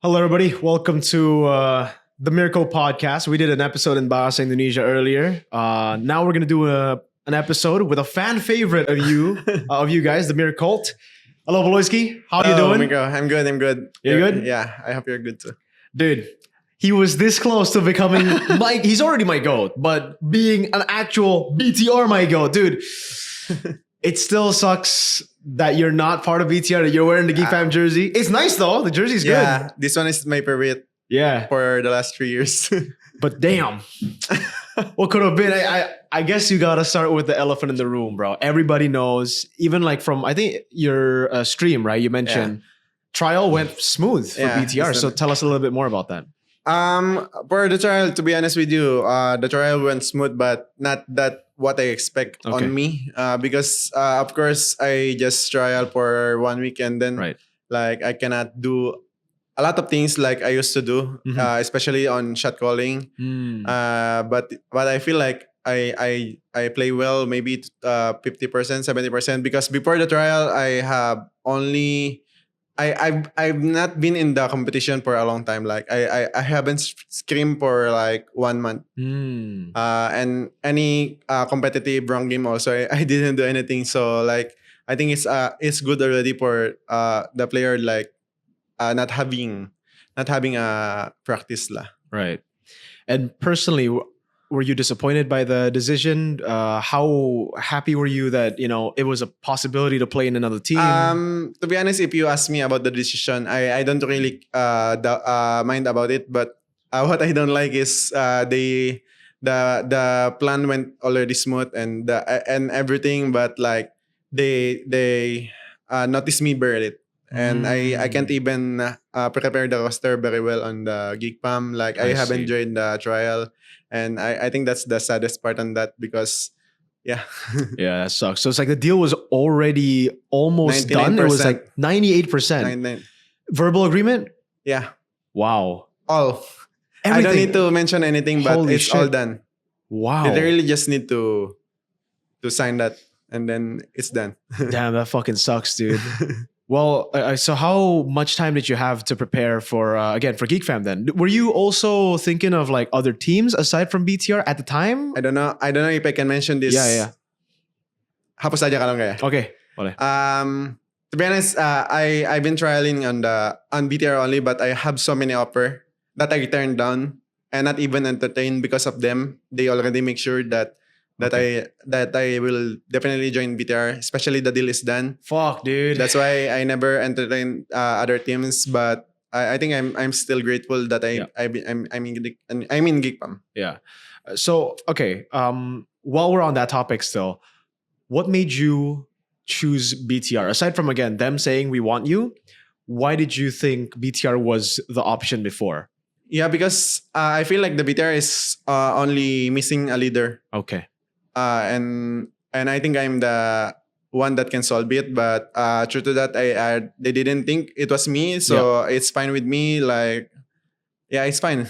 Hello, everybody. Welcome to the Mirko podcast. We did an episode in Bahasa Indonesia earlier. Now we're gonna do an episode with a fan favorite of you guys, the Mir Cult. Hello, Baloyskie. How you doing? Mirko. I'm good. You're good? Yeah, I hope you're good too. Dude, he was this close to becoming my. He's already my GOAT, but being an actual BTR my GOAT, dude. It still sucks that you're not part of BTR, that you're wearing the Geek Fam jersey. It's nice though. The jersey's good. Yeah, this one is my favorite Yeah. for the last 3 years. But damn. What could have been? I guess you gotta start with the elephant in the room, bro. Everybody knows, even like from I think your stream, right? You mentioned trial went smooth for BTR. So tell us a little bit more about that. For the trial, to be honest with you, the trial went smooth, but not that what I expect on me. Because of course I just trial for 1 week and then like I cannot do a lot of things like I used to do, especially on shot calling. But I feel like I play well, maybe 50%, 70%, because before the trial I have only I've not been in the competition for a long time. Like I haven't scrimmed for like 1 month. And any competitive wrong game also I didn't do anything. So like I think it's good already for the player like not having a practice lah. Right. And personally, were you disappointed by the decision? How happy were you that, it was a possibility to play in another team? To be honest, if you ask me about the decision, I don't really mind about it. But what I don't like is the plan went already smooth and everything, but like they noticed me barely. And I can't even prepare the roster very well on the Geek Fam. Like I haven't joined the trial. And I think that's the saddest part on that because, yeah. Yeah, that sucks. So it's like the deal was already almost 99%. Done. It was like 98%. 99. Verbal agreement? Yeah. Wow. All. Everything. I don't need to mention anything, but Holy it's shit. all done. Wow. They really just need to sign that and then it's done. Damn, that fucking sucks, dude. Well, so how much time did you have to prepare for Geek Fam then? Were you also thinking of like other teams aside from BTR at the time? I don't know if I can mention this. Yeah. Hapus aja kalau enggak ya? Okay. Boleh. To be honest, I've been trialing on BTR only, but I have so many offer that I turned down and not even entertained because of them. They already make sure that I will definitely join BTR, especially the deal is done. Fuck, dude. That's why I never entertain other teams, but I think I'm still grateful that I'm in Geek Fam. Yeah. So okay. While we're on that topic, still, what made you choose BTR aside from again them saying we want you? Why did you think BTR was the option before? Yeah, because I feel like the BTR is only missing a leader. Okay. And I think I'm the one that can solve it. But true to that, they didn't think it was me, so it's fine with me. Like, yeah, it's fine.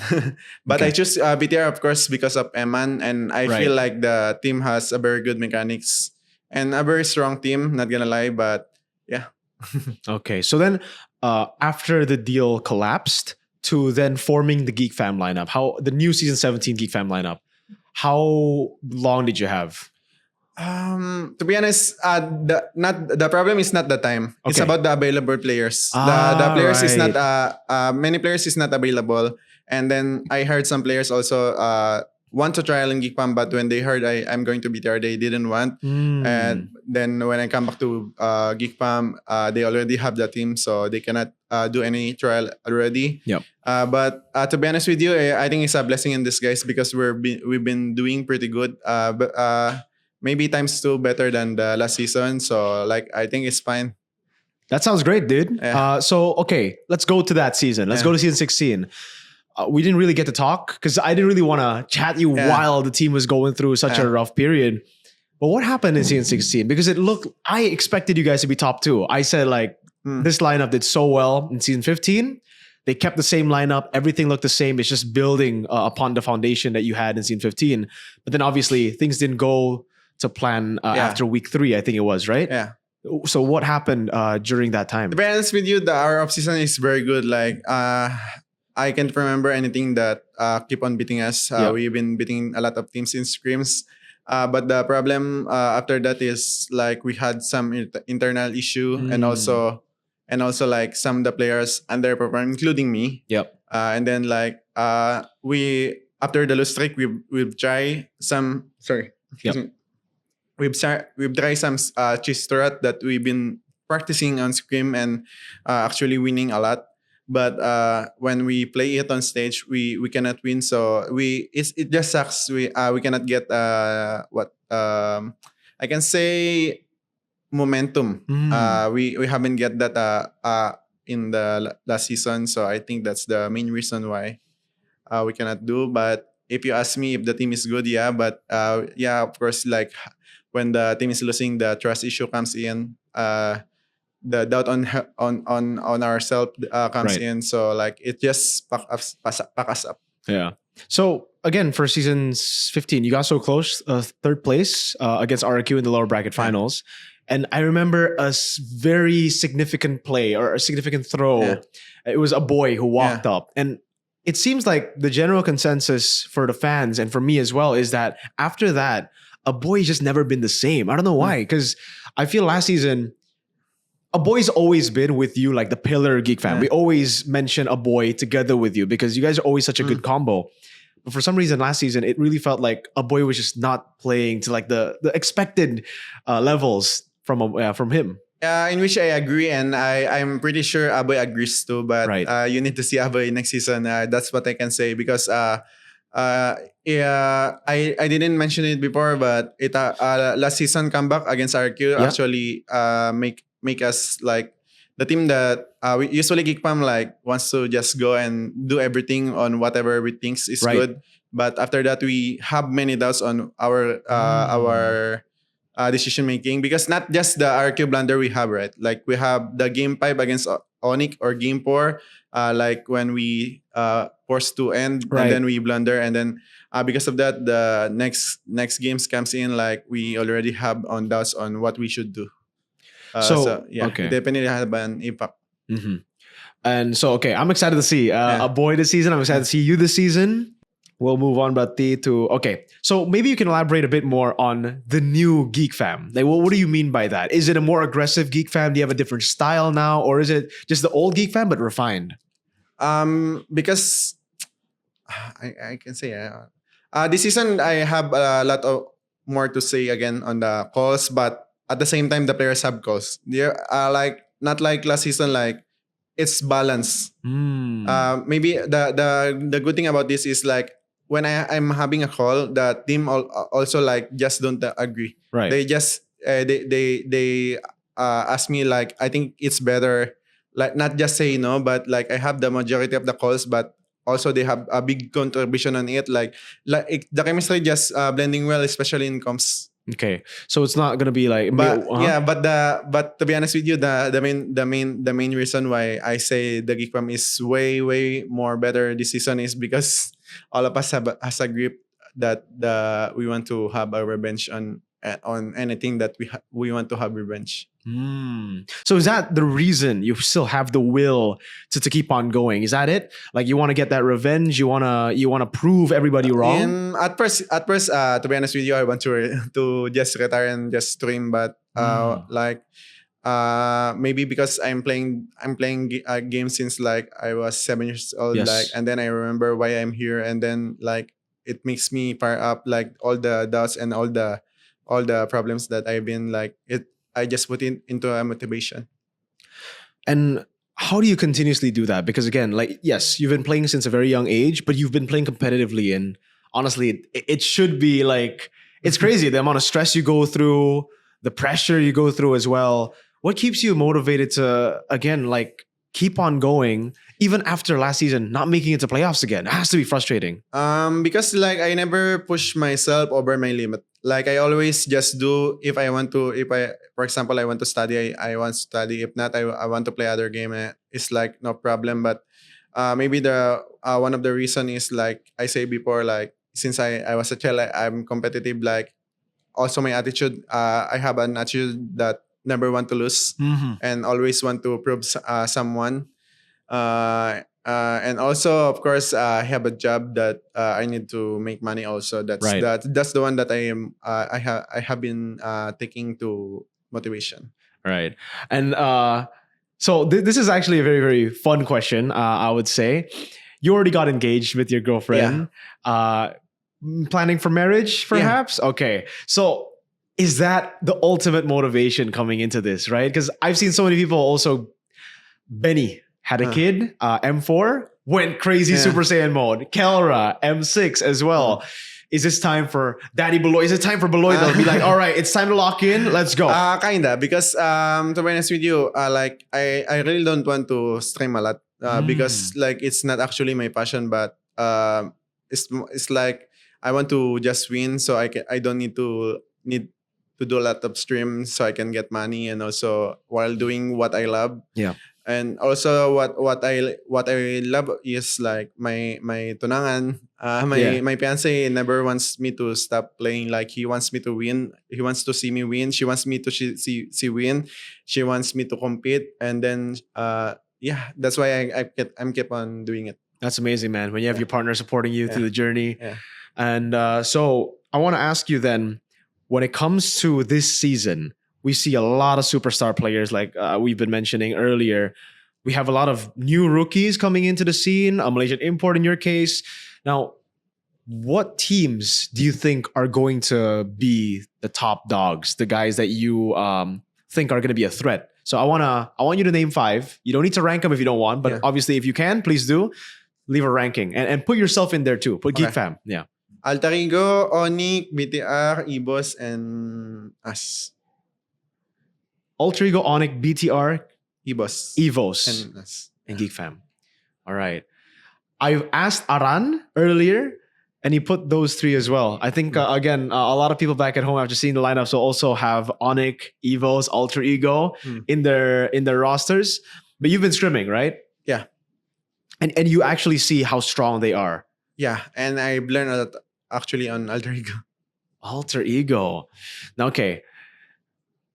But I choose BTR, of course, because of Eman, and I feel like the team has a very good mechanics and a very strong team. Not gonna lie, but yeah. Okay, so then after the deal collapsed, to then forming the Geek Fam lineup, how the new season 17 Geek Fam lineup. How long did you have? To be honest, the problem is not the time. Okay. It's about the available players. The players is not many players is not available. And then I heard some players also want to trial in Geek Fam, but when they heard I'm going to BTR, they didn't want. And then when I come back to Geek Fam, they already have the team, so they cannot do any trial already. Yep. But to be honest with you, I think it's a blessing in disguise because we've been doing pretty good. But maybe times 2 better than the last season. So like I think it's fine. That sounds great, dude. Yeah. So okay, let's go to that season. Let's go to season 16. We didn't really get to talk because I didn't really want to chat you while the team was going through such a rough period. But what happened in season 16? Because I expected you guys to be top 2. I said like this lineup did so well in season 15. They kept the same lineup. Everything looked the same. It's just building upon the foundation that you had in season 15. But then obviously things didn't go to plan after week 3, I think it was, right? Yeah. So what happened during that time? To be honest with you, our off season is very good. Like I can't remember anything that keep on beating us. We've been beating a lot of teams in scrims. But the problem after that is like we had some internal issue and also like some of the players underperformed, including me. And then like we after the lose streak we've tried some we've tried some cheese strat that we've been practicing on scrim and actually winning a lot. But when we play it on stage, we cannot win. So it just sucks. We cannot get what I can say momentum. We haven't get that in the last season. So I think that's the main reason why we cannot do. But if you ask me if the team is good, yeah. But yeah, of course, like when the team is losing, the trust issue comes in. The doubt on ourselves comes in. So like it just pack us up. Yeah. So again, for seasons 15, you got so close, third place against RQ in the lower bracket finals. And I remember a very significant play or a significant throw. It was a boy who walked up. And it seems like the general consensus for the fans and for me as well is that after that, a boy's just never been the same. I don't know why. Because I feel last season, a boy's always been with you like the pillar Geek Fam. We always mention a boy together with you because you guys are always such a good combo. But for some reason last season, it really felt like a boy was just not playing to like the expected levels from him. In which I agree, and I'm pretty sure Aboy agrees too. But you need to see Aboy next season. That's what I can say because I didn't mention it before, but it last season comeback against RQ actually make us like the team that we usually Geek Fam like wants to just go and do everything on whatever we think is good. But after that, we have many doubts on our decision making because not just the RQ blunder we have, right? Like we have the game 5 against Onyx or game 4, like when we forced to end and then we blunder and then because of that, the next games comes in like we already have on doubts on what we should do. It definitely have an impact. And so, I'm excited to see a boy this season. I'm excited to see you this season. We'll move on, Bati, to so maybe you can elaborate a bit more on the new Geek Fam. Like, what do you mean by that? Is it a more aggressive Geek Fam? Do you have a different style now, or is it just the old Geek Fam but refined? Because I can say this season I have a lot of more to say again on the calls, but at the same time the players have calls. They're like not like last season, like it's balanced. Maybe the good thing about this is like when I'm having a call, the team also like just don't agree. They just they ask me like I think it's better like not just say no, but like I have the majority of the calls, but also they have a big contribution on it. Like the chemistry just blending well, especially in comps. Okay, so it's not gonna be like, but but to be honest with you, the main reason why I say the Geek Fam is way more better this season is because all of us has agreed that we want to have a revenge on anything that we want to have revenge. So is that the reason you still have the will to keep on going? Is that it? Like you want to get that revenge? You wanna prove everybody wrong? At first, to be honest with you, I want to just retire and just stream, but maybe because I'm playing games since like I was 7 years old, like, and then I remember why I'm here, and then like it makes me fire up like all the doubts and all the problems that I've been like it. I just put it into a motivation. And how do you continuously do that? Because again, like, yes, you've been playing since a very young age, but you've been playing competitively. And honestly, it should be like, it's crazy the amount of stress you go through, the pressure you go through as well. What keeps you motivated to, again, like keep on going, even after last season, not making it to playoffs again? It has to be frustrating. Because like I never push myself over my limit. Like I always just do for example, I want to study, I want to study. If not, I want to play other game. It's like no problem. But maybe the one of the reason is like I say before, like since I was a child, I'm competitive. Like also my attitude, I have an attitude that never want to lose, and always want to prove someone. And also, of course, I have a job that I need to make money. Also, that's the one that I have been taking to motivation. Right, and so this is actually a very, very fun question. I would say you already got engaged with your girlfriend. Planning for marriage, perhaps. Okay, so is that the ultimate motivation coming into this, right? Because I've seen so many people also. Benny had a kid, M4, went crazy Super Saiyan mode. Kelra, M6 as well. Is this time for Daddy Baloy? Is it time for Baloy to be like, all right, it's time to lock in, let's go? Kinda, because to be honest with you, like I really don't want to stream a lot because like it's not actually my passion, but it's like I want to just win, so I don't need to do a lot of streams so I can get money, and also while doing what I love. Yeah. And also what I love is like my tunangan, my fiance never wants me to stop playing. Like he wants me to win. He wants to see me win. She wants me to see win. She wants me to compete. And then that's why I'm kept on doing it. That's amazing, man. When you have your partner supporting you through the journey. Yeah. And so I want to ask you then, when it comes to this season, we see a lot of superstar players like we've been mentioning earlier. We have a lot of new rookies coming into the scene, a Malaysian import in your case. Now, what teams do you think are going to be the top dogs, the guys that you think are going to be a threat? So I want you to name 5. You don't need to rank them if you don't want, but obviously if you can, please do. Leave a ranking and put yourself in there too. Put Geek Fam. Yeah. Alter Ego, Onyx, BTR, Ebos, and us. Alter Ego, Onyx, BTR, Evos, and us. And Geek Fam. All right. I asked Aran earlier, and he put those 3 as well. I think, again, a lot of people back at home after seeing the lineups will also have Onyx, Evos, Alter Ego in their rosters. But you've been scrimming, right? Yeah. And you actually see how strong they are. Yeah. And I've learned a lot actually on Alter Ego. Alter Ego. Now, okay.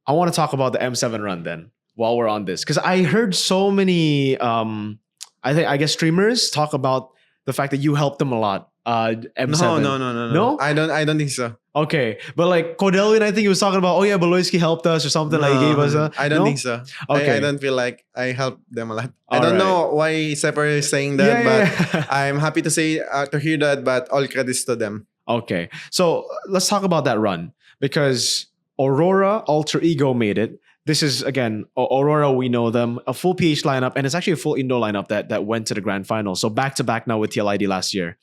I want to talk about the M7 run then while we're on this. Because I heard so many, I guess streamers talk about the fact that you helped them a lot. M7. No? I don't think so. Okay. But like Cordelwin, I think he was talking about, Baloyskie helped us or something, like he gave us a... I don't think so. Okay. I don't feel like I helped them a lot. I don't know why Sepper is saying that, but I'm happy to say, to hear that, but all credits to them. Okay. So let's talk about that run, because Aurora, Alter Ego made it. This is, again, Aurora, we know them, a full PH lineup, and it's actually a full Indo lineup that went to the grand final. So back-to-back now with TLID last year.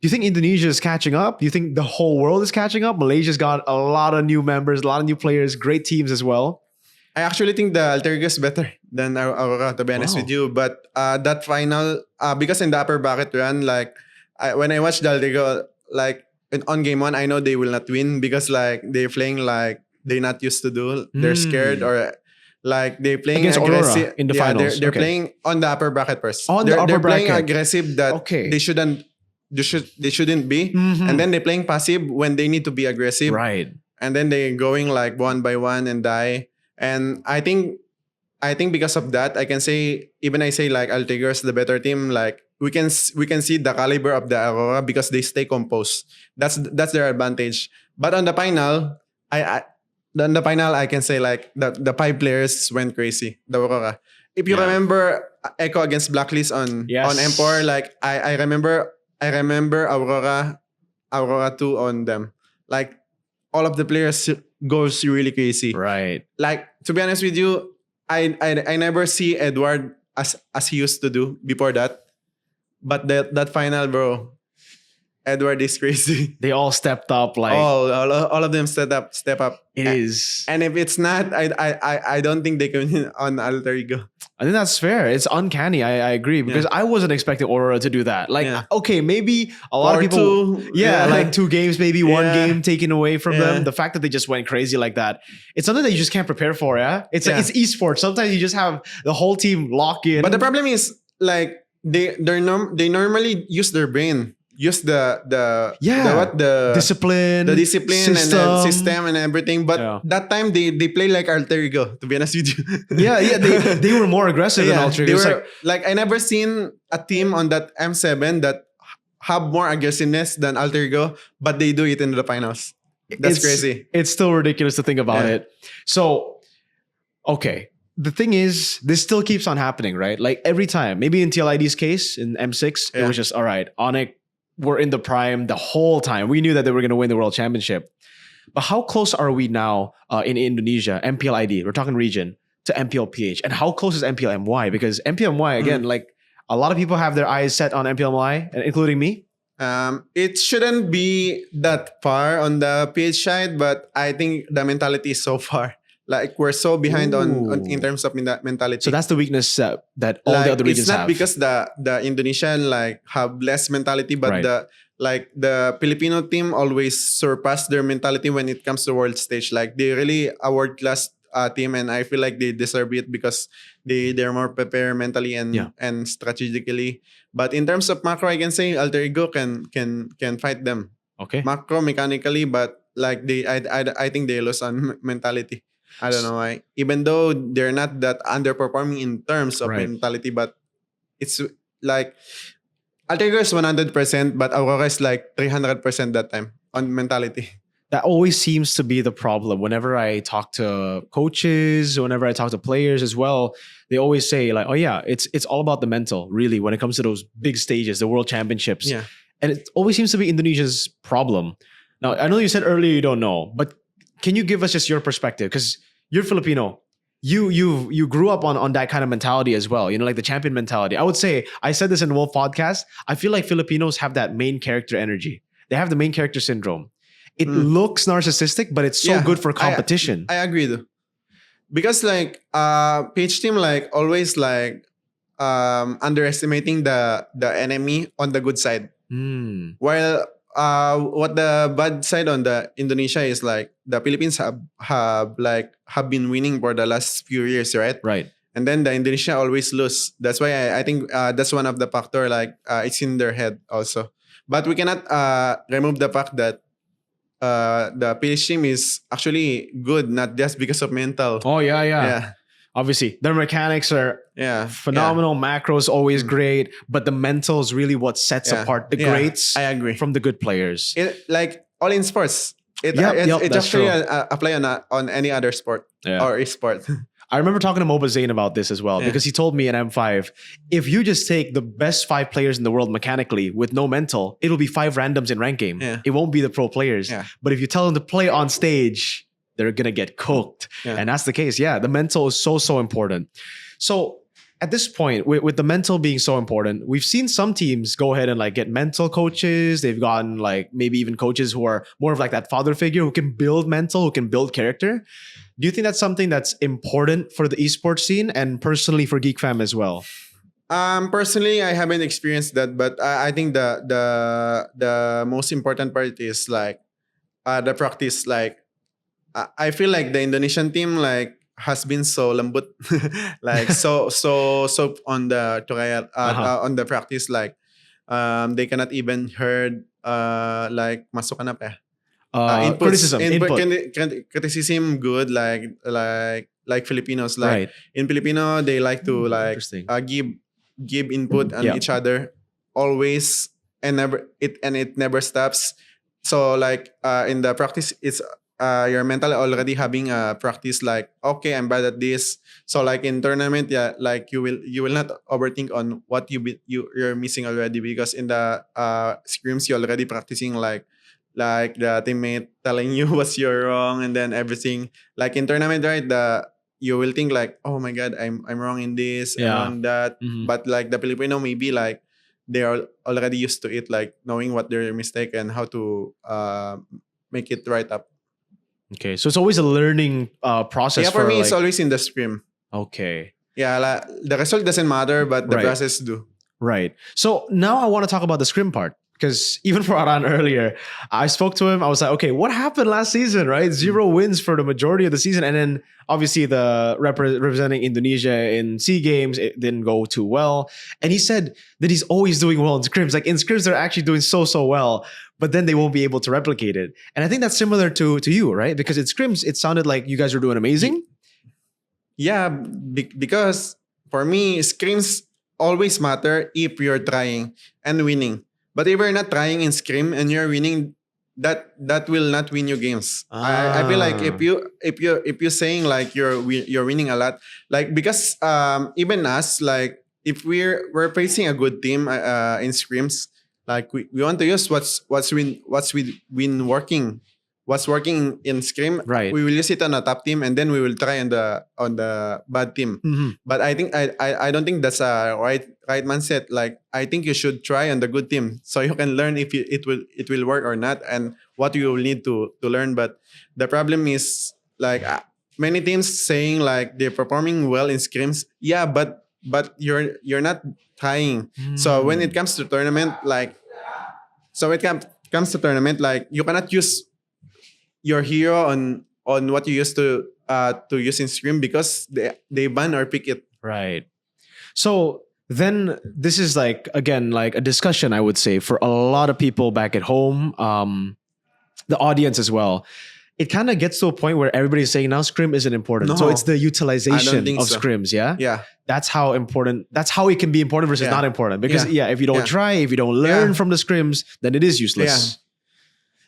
Do you think Indonesia is catching up? Do you think the whole world is catching up? Malaysia's got a lot of new members, a lot of new players, great teams as well. I actually think the Alter Ego is better than Aurora, to be honest with you. But that final, because in the upper bracket run, like when I watched the Alter Ego, like on game 1, I know they will not win because like they're playing like they're not used to do. They're scared, or like they're playing against aggressive Aurora in the finals. They're playing on the upper bracket first. They're playing aggressive that they shouldn't be. And then they're playing passive when they need to be aggressive. Right. And then they're going like one by one and die. And I think because of that, I can say, even I say like Alter Ego is the better team, like we can see the caliber of the Aurora because they stay composed. That's their advantage. But on the final, I can say like the 5 players went crazy. The Aurora. If you remember Echo against Blacklist on M4, like I remember Aurora 2 on them. Like all of the players goes really crazy. Right. Like to be honest with you, I never see Edward as he used to do before that. But that final, bro, Edward is crazy. They all stepped up, like all of them step up. It is. And if it's not, I don't think they can win on Alter Ego. I think that's fair. It's uncanny. I agree, because I wasn't expecting Aurora to do that. Like, okay, maybe a lot of people, like 2 games, maybe 1 game taken away from them. The fact that they just went crazy like that, it's something that you just can't prepare for. It's esports. Sometimes you just have the whole team lock in. But the problem is like they normally use their brain. use the discipline, and the system and everything. But that time they play like alter ego. To be honest with you, they were more aggressive than alter ego. They were, like I never seen a team on that M7 that have more aggressiveness than alter ego, but they do it in the finals. That's crazy. It's still ridiculous to think about it. So, okay. The thing is, this still keeps on happening, right? Like every time, maybe in TLID's case, in M6, it was just, all right, Onyx were in the prime the whole time. We knew that they were going to win the world championship. But how close are we now in Indonesia, MPL ID, we're talking region, to MPL PH? And how close is MPL MY? Because MPL MY, again, like a lot of people have their eyes set on MPL MY, including me. It shouldn't be that far on the PH side, but I think the mentality is so far. Like we're so behind on in terms of mentality. So that's the weakness that all the other regions have. It's not because the Indonesian like have less mentality, but the Filipino team always surpass their mentality when it comes to world stage. Like they really a world class team, and I feel like they deserve it because they're more prepared mentally and strategically. But in terms of macro, I can say alter ego can fight them. Okay. Macro mechanically, but like I think they lose on mentality. I don't know why. Even though they're not that underperforming in terms of mentality, but it's like alter ego is 100%, but Aurora is like 300% that time on mentality. That always seems to be the problem. Whenever I talk to coaches, whenever I talk to players as well, they always say like, oh yeah, it's all about the mental, really, when it comes to those big stages, the world championships. Yeah. And it always seems to be Indonesia's problem. Now, I know you said earlier you don't know, but can you give us just your perspective? Because you're Filipino. You grew up on that kind of mentality as well, you know, like the champion mentality. I would say, I said this in the Wolf podcast, I feel like Filipinos have that main character energy. They have the main character syndrome. It looks narcissistic, but it's so good for competition. I agree though. Because like PH team like always like underestimating the enemy on the good side. While what the bad side on the Indonesia is like the Philippines have been winning for the last few years, right? Right. And then the Indonesia always lose. That's why I think that's one of the factor like it's in their head also. But we cannot remove the fact that the PH team is actually good, not just because of mental. Oh yeah. Obviously, their mechanics are phenomenal. Macros always great, but the mental is really what sets apart the greats. I agree. From the good players. Like all in sports, it actually apply on any other sport or esport. I remember talking to Moba Zane about this as well because he told me in M5, if you just take the best 5 players in the world mechanically with no mental, it'll be 5 randoms in rank game. It won't be the pro players. But if you tell them to play on stage, they're going to get cooked. And that's the case. The mental is so important. So at this point, with the mental being so important, we've seen some teams go ahead and like get mental coaches. They've gotten like maybe even coaches who are more of like that father figure who can build mental, who can build character. Do you think that's something that's important for the esports scene and personally for Geek Fam as well? Personally, I haven't experienced that, but I think the most important part is like the practice. Like I feel like the Indonesian team like has been so lembut, like so on the trial on the practice. Like they cannot even heard like masuk ka na pa. Criticism good like Filipinos like in Filipino they like to like give input on each other always and it never stops. So like in the practice it's you're mentally already having a practice like okay I'm bad at this, so like in tournament like you will not overthink on what you're missing already, because in the scrims you're already practicing like the teammate telling you what's your wrong and then everything. Like in tournament, right, you will think like, oh my god, I'm wrong in this and wrong that. But like the Filipino maybe like they are already used to it, like knowing what their mistake and how to make it right up. Okay, so it's always a learning process. For me, it's always in the scrim. Okay. The result doesn't matter, but the process do. Right. So now I want to talk about the scrim part. because even for Aran earlier, I spoke to him. I was like, okay, what happened last season, right? 0 wins for the majority of the season. And then obviously the representing Indonesia in SEA Games, it didn't go too well. And he said that he's always doing well in scrims. Like in scrims, they're actually doing so well, but then they won't be able to replicate it. And I think that's similar to you, right? Because in scrims, it sounded like you guys were doing amazing. Yeah, because for me, scrims always matter if you're trying and winning. But if you're not trying in scrim and you're winning, that will not win you games. I feel like if you're saying like you're winning a lot, like because even us, like if we're facing a good team in scrims, like we want to use what's working in scrim. Right. We will use it on a top team and then we will try on the bad team. But I think I don't think that's a right mindset. Like I think you should try on the good team so you can learn if it will work or not and what you will need to learn. But the problem is like many teams saying like they're performing well in scrims. Yeah, but you're not trying. So when it comes to tournament, like you cannot use your hero on what you used to use in scrim because they ban or pick it. Right. So then this is like, again, like a discussion, I would say, for a lot of people back at home, the audience as well. It kind of gets to a point where everybody's saying now scrim isn't important. No, so it's the utilization of so. scrims, yeah? Yeah. That's how important, that's how it can be important versus not important. Because if you don't try, if you don't learn from the scrims, then it is useless. Yeah.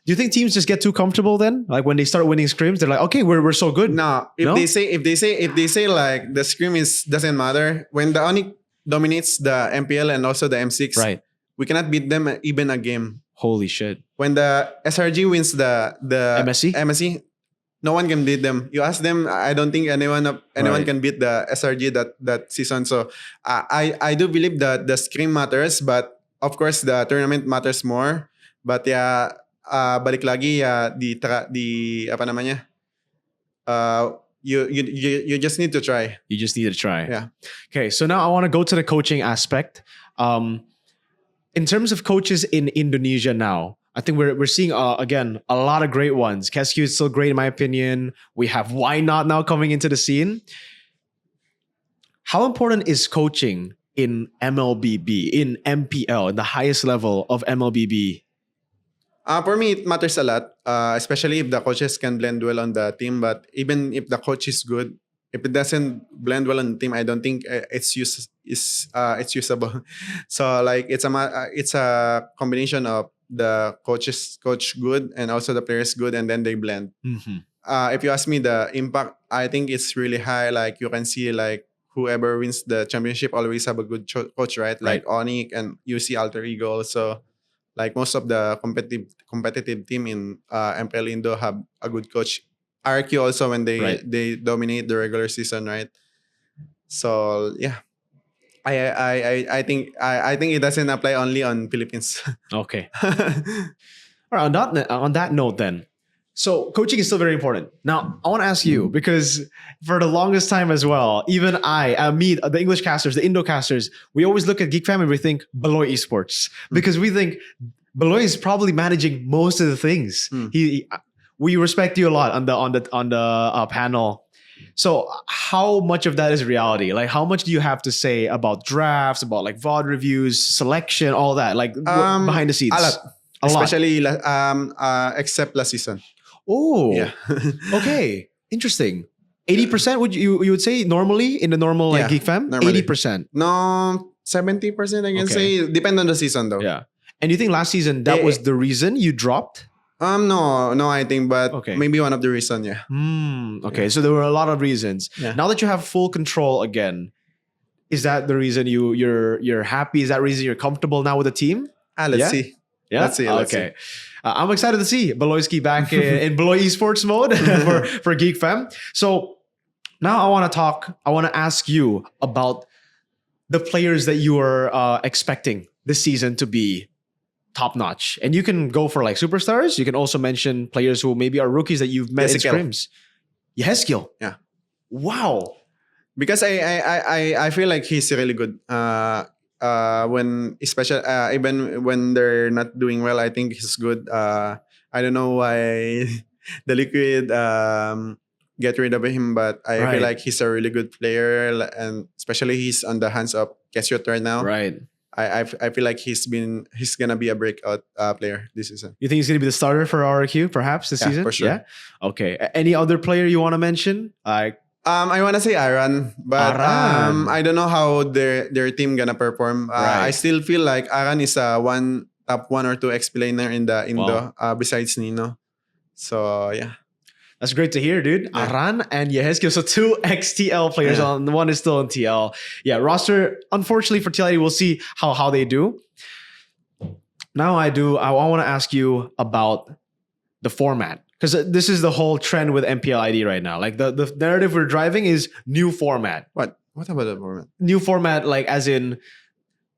Do you think teams just get too comfortable then? Like when they start winning scrims, they're like, okay, we're so good. No, they say like the scrim doesn't matter, when the Onyx dominates the MPL and also the M6, right? We cannot beat them even a game. Holy shit! When the SRG wins the MSC, no one can beat them. You ask them, I don't think anyone can beat the SRG that season. So I do believe that the scrim matters, but of course the tournament matters more. But yeah. Balik lagi di apa namanya? You just need to try. You just need to try. Yeah. Okay, so now I want to go to the coaching aspect. In terms of coaches in Indonesia now, I think we're seeing again a lot of great ones. Kescu is still great in my opinion. We have Why Not now coming into the scene. How important is coaching in MLBB, in MPL, in the highest level of MLBB? For me, it matters a lot, especially if the coaches can blend well on the team. But even if the coach is good, if it doesn't blend well on the team, I don't think it's usable. So like it's a combination of the coach good and also the players good, and then they blend. If you ask me, the impact, I think it's really high. Like you can see, like whoever wins the championship always have a good coach, right? Like Onyx and UC Alter Ego also. Like most of the competitive team in MPL Indo have a good coach. RQ also when they dominate the regular season, right? So yeah, I think it doesn't apply only on Philippines. Okay. All right. On that note, then, so coaching is still very important. Now I want to ask you, because for the longest time as well, even me, the English casters, the Indo casters, we always look at Geek Fam and we think Baloy Esports, because we think Baloy is probably managing most of the things. We respect you a lot on the panel. So how much of that is reality? Like how much do you have to say about drafts, about like VOD reviews, selection, all that, like behind the scenes? A lot. Especially except last season. Oh, yeah. Okay, interesting. 80% would you would say normally in the normal like Geek Fam? 80%. No, 70% I can say. Depend on the season though. Yeah. And you think last season that was the reason you dropped? No, I think, but maybe one of the reasons, yeah. Okay, so there were a lot of reasons. Yeah. Now that you have full control again, is that the reason you're happy? Is that the reason you're comfortable now with the team? Let's see. Yeah. Let's see. I'm excited to see Baloyskie back in Baloy Esports mode for Geek Fam. So now I want to ask you about the players that you are expecting this season to be top notch. And you can go for like superstars. You can also mention players who maybe are rookies that you've met in scrims. Yeskiel. Yeah. Wow. Because I feel like he's really good. when especially even when they're not doing well, I think he's good. I don't know why the Liquid get rid of him, but I feel like he's a really good player, and especially he's on the hands of Kesiot right now. Right. I feel like he's gonna be a breakout player this season. You think he's gonna be the starter for RRQ perhaps this season? For sure. Yeah. Okay. Any other player you want to mention? I want to say Aran, but I don't know how their team gonna perform. I still feel like Aran is top one or two explainer in the Indo besides Nino. So yeah. That's great to hear, dude. Yeah. Aran and Yehezkiel. So 2 XTL players on the one is still in TL. Yeah, roster, unfortunately for TLID, we'll see how they do. Now I want to ask you about the format. Because this is the whole trend with MPL ID right now. Like the narrative we're driving is new format. What about the format? New format, like as in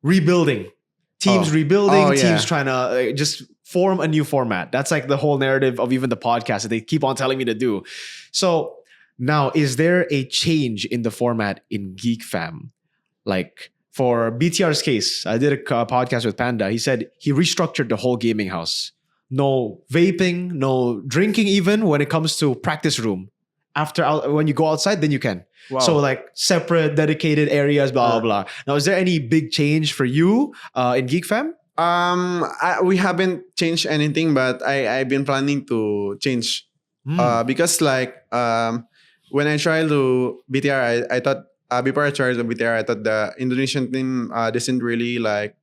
rebuilding. Teams rebuilding, teams trying to just form a new format. That's like the whole narrative of even the podcast that they keep on telling me to do. So now, is there a change in the format in Geek Fam? Like for BTR's case, I did a podcast with Panda. He said he restructured the whole gaming house. No vaping, no drinking even when it comes to practice room. When you go outside, then you can. Wow. So like separate dedicated areas, blah, blah, blah. Now, is there any big change for you in Geek Fam? We haven't changed anything, but I've been planning to change. Because like when I tried to BTR, I thought before I tried to BTR, I thought the Indonesian team doesn't really like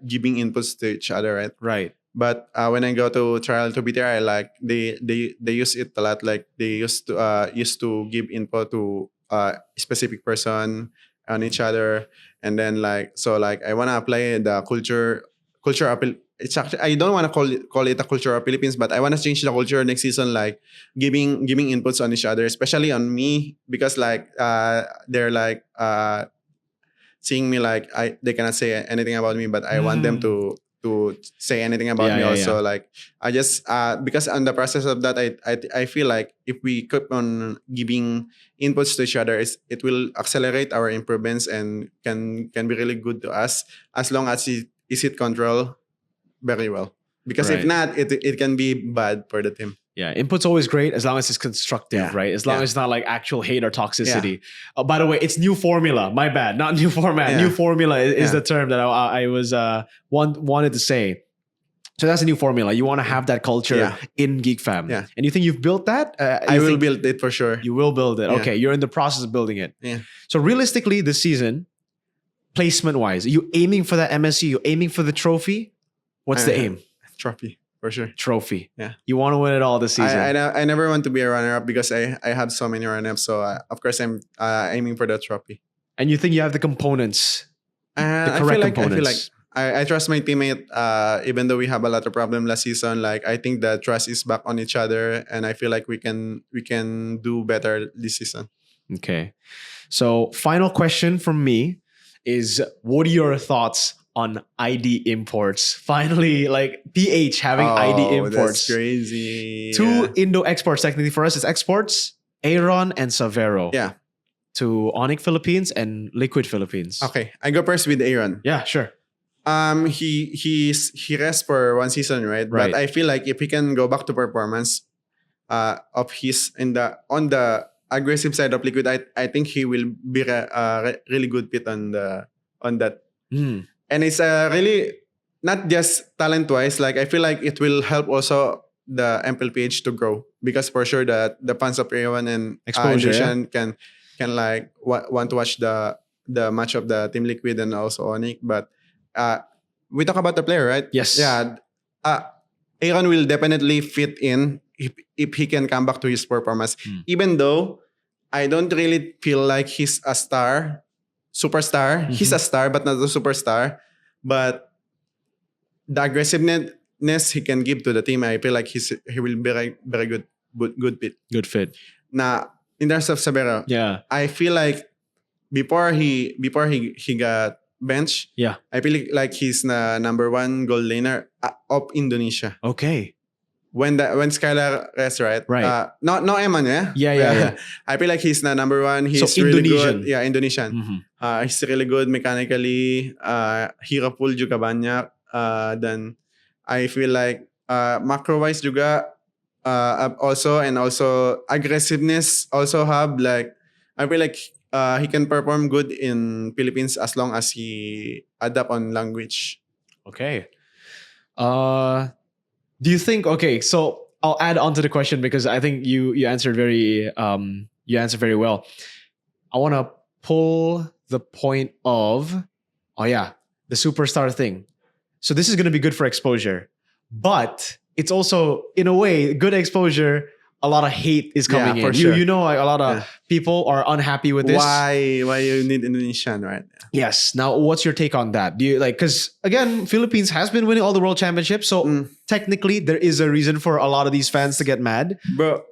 giving inputs to each other, right? Right. But when I go to trial to BTR, they use it a lot. Like they used to give info to a specific person on each other, and then I wanna apply the culture. It's actually, I don't want to call it a culture of Philippines, but I want to change the culture next season, like giving inputs on each other, especially on me, because they're like seeing me like they cannot say anything about me, but I want them to say anything about me also. Like I just because on the process of that, I feel like if we keep on giving inputs to each other, it will accelerate our improvements and can be really good to us, as long as it controlled very well. Because if not, it can be bad for the team. Yeah, input's always great as long as it's constructive, right? As long as it's not like actual hate or toxicity. By the way, it's new formula. My bad, not new format. New formula is the term that I was wanted to say. So that's a new formula. You want to have that culture in Geek Fam. Yeah. And you think you've built that? I will build it for sure. You will build it. Okay, you're in the process of building it. Yeah. So realistically, this season, placement-wise, are you aiming for that MSC? You aiming for the trophy? What's the aim? Trophy. For sure. Trophy. Yeah. You want to win it all this season. I never want to be a runner-up because I have so many runner-ups. So, of course, I'm aiming for that trophy. And you think you have the components? The correct components? I feel like I trust my teammate, even though we have a lot of problems last season. Like, I think the trust is back on each other. And I feel like we can do better this season. Okay. So, final question from me is, what are your thoughts on ID imports? Finally, like PH having ID imports. That's crazy. 2 Indo exports. Technically for us, it's exports, Aaron and Savero. Yeah. To Onyx Philippines and Liquid Philippines. Okay. I go first with Aaron. Yeah, sure. He rests for 1 season, right? But I feel like if he can go back to performance of his on the aggressive side of Liquid, I think he will be a really good fit on that. And it's really not just talent-wise. Like I feel like it will help also the MPLPH to grow, because for sure that the fans of Aaron and Indonesian can like want to watch the match of the Team Liquid and also Onyx. But we talk about the player, right? Yes. Yeah. Aaron will definitely fit in if he can come back to his performance. Even though I don't really feel like he's a superstar. He's a star, but not a superstar. But the aggressiveness he can give to the team, I feel like he will be very, very good fit. Good fit. Now, in terms of Savero, I feel like before he got benched, I feel like he's the number 1 goal laner of Indonesia. Okay. when Skylar rests, right? Right. No Eman, yeah? Yeah. I feel like he's the number one. He's So really Indonesian. good. Yeah, Indonesian. Mm-hmm. He's really good mechanically. Hirapul juga banyak. Then I feel like macro-wise juga also aggressiveness also have like I feel like he can perform good in Philippines as long as he adapt on language. Okay. Do you think? Okay, so I'll add on to the question because I think you answered very well. I want to pull the point of the superstar thing. So this is going to be good for exposure, but it's also in a way good exposure. A lot of hate is coming in. Sure. You know, like a lot of people are unhappy with this. Why you need Indonesian, right? Yes. Now, what's your take on that? Do you like, because again, Philippines has been winning all the world championships. So technically there is a reason for a lot of these fans to get mad. Bro,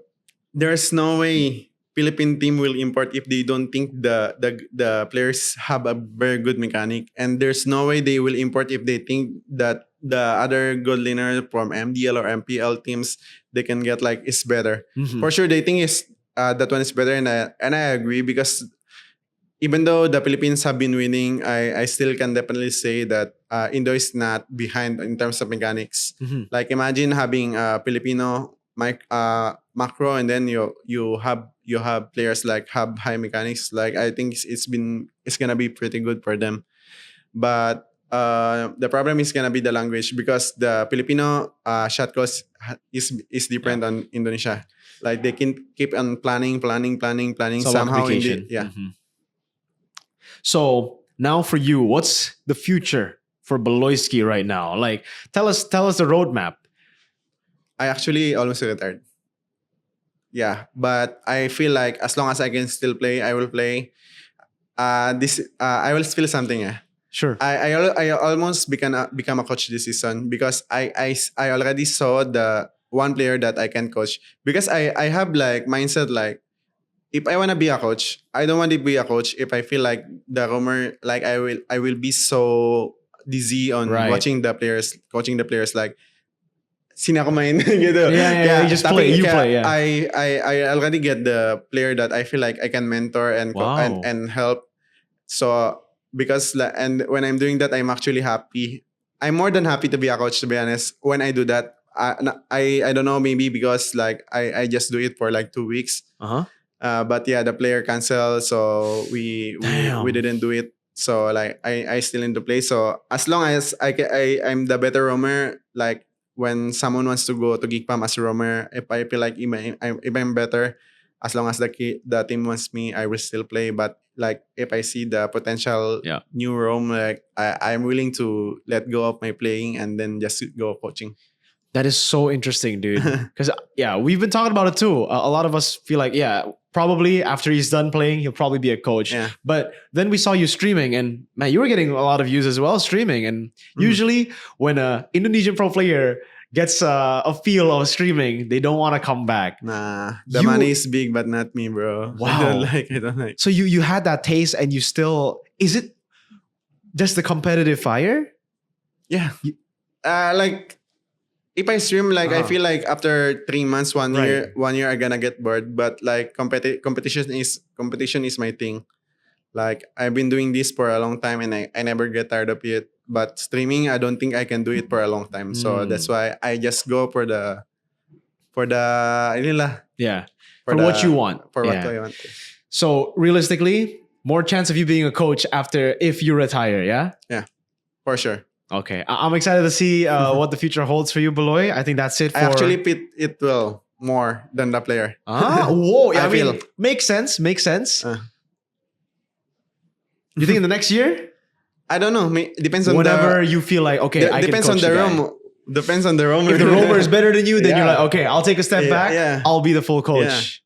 there's no way Philippine team will import if they don't think the players have a very good mechanic. And there's no way they will import if they think that the other good laner from MDL or MPL teams they can get like is better. Mm-hmm. For sure they think is that one is better, and I agree, because even though the Philippines have been winning, I still can definitely say that Indo is not behind in terms of mechanics. Mm-hmm. Like imagine having a Filipino macro, and then you have players like have high mechanics. Like I think it's gonna be pretty good for them. But the problem is gonna be the language, because the Filipino shot cost is different on Indonesia. Like they can keep on planning somehow. Mm-hmm. So now for you, what's the future for Baloyskie right now? Like tell us the roadmap. I actually almost retired. Yeah, but I feel like as long as I can still play, I will play. I will feel something. Yeah. Sure. I almost become a coach this season, because I already saw the one player that I can coach, because I have like mindset like, if I want to be a coach, I don't want to be a coach if I feel like the rumor, like I will be so dizzy on coaching the players like sino ako main gitu. Yeah, you just play. You play. Yeah. I already get the player that I feel like I can mentor and and help. So because and when I'm doing that, I'm actually happy. I'm more than happy to be a coach, to be honest. When I do that, I don't know, maybe because like I just do it for like 2 weeks. But yeah, the player canceled, so we didn't do it. So like I still need to play. So as long as I'm the better roamer, like when someone wants to go to Geek Fam as a roamer, if I feel like if I'm better, as long as the team wants me, I will still play. But like if I see the potential new roam, like I'm willing to let go of my playing and then just go coaching. That is so interesting, dude. Because we've been talking about it too. A lot of us feel like, probably after he's done playing, he'll probably be a coach. Yeah. But then we saw you streaming, and man, you were getting a lot of views as well streaming. And usually when an Indonesian pro player gets a feel of streaming, they don't want to come back. Nah, the money is big, but not me, bro. Wow. I don't like. So you had that taste, and you still, is it just the competitive fire? Yeah. Like if I stream, like I feel like after 3 months, 1 year, I'm gonna get bored. But like competition is my thing. Like I've been doing this for a long time, and I never get tired of it. But streaming, I don't think I can do it for a long time. So that's why I just go for the for what you want. For what I want. So realistically, more chance of you being a coach if you retire, yeah? Yeah, for sure. Okay. I'm excited to see what the future holds for you, Baloy. I think that's it for... I actually fit it well more than the player. Whoa. I mean, makes sense. You think in the next year? I don't know. Depends on whenever you feel like, okay, I can coach the roam. Depends on the roamer. If the roamer is better than you, then you're like, okay, I'll take a step back. Yeah. I'll be the full coach.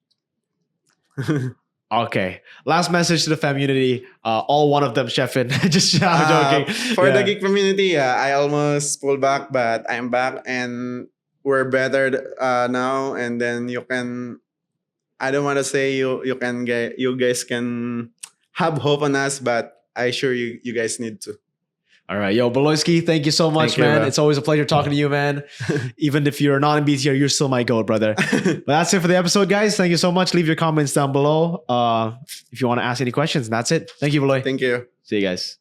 Yeah. Okay. Last message to the community. All one of them chefing. Just joking. For the geek community, I almost pulled back, but I'm back and we're better now. And then you can, I don't want to say you guys can have hope on us, but I sure you guys need to. All right. Yo, Baloyskie, thank you so much, man. It's always a pleasure talking to you, man. Even if you're not in BTR, you're still my goat, brother. But that's it for the episode, guys. Thank you so much. Leave your comments down below if you want to ask any questions. And that's it. Thank you, Baloy. Thank you. See you guys.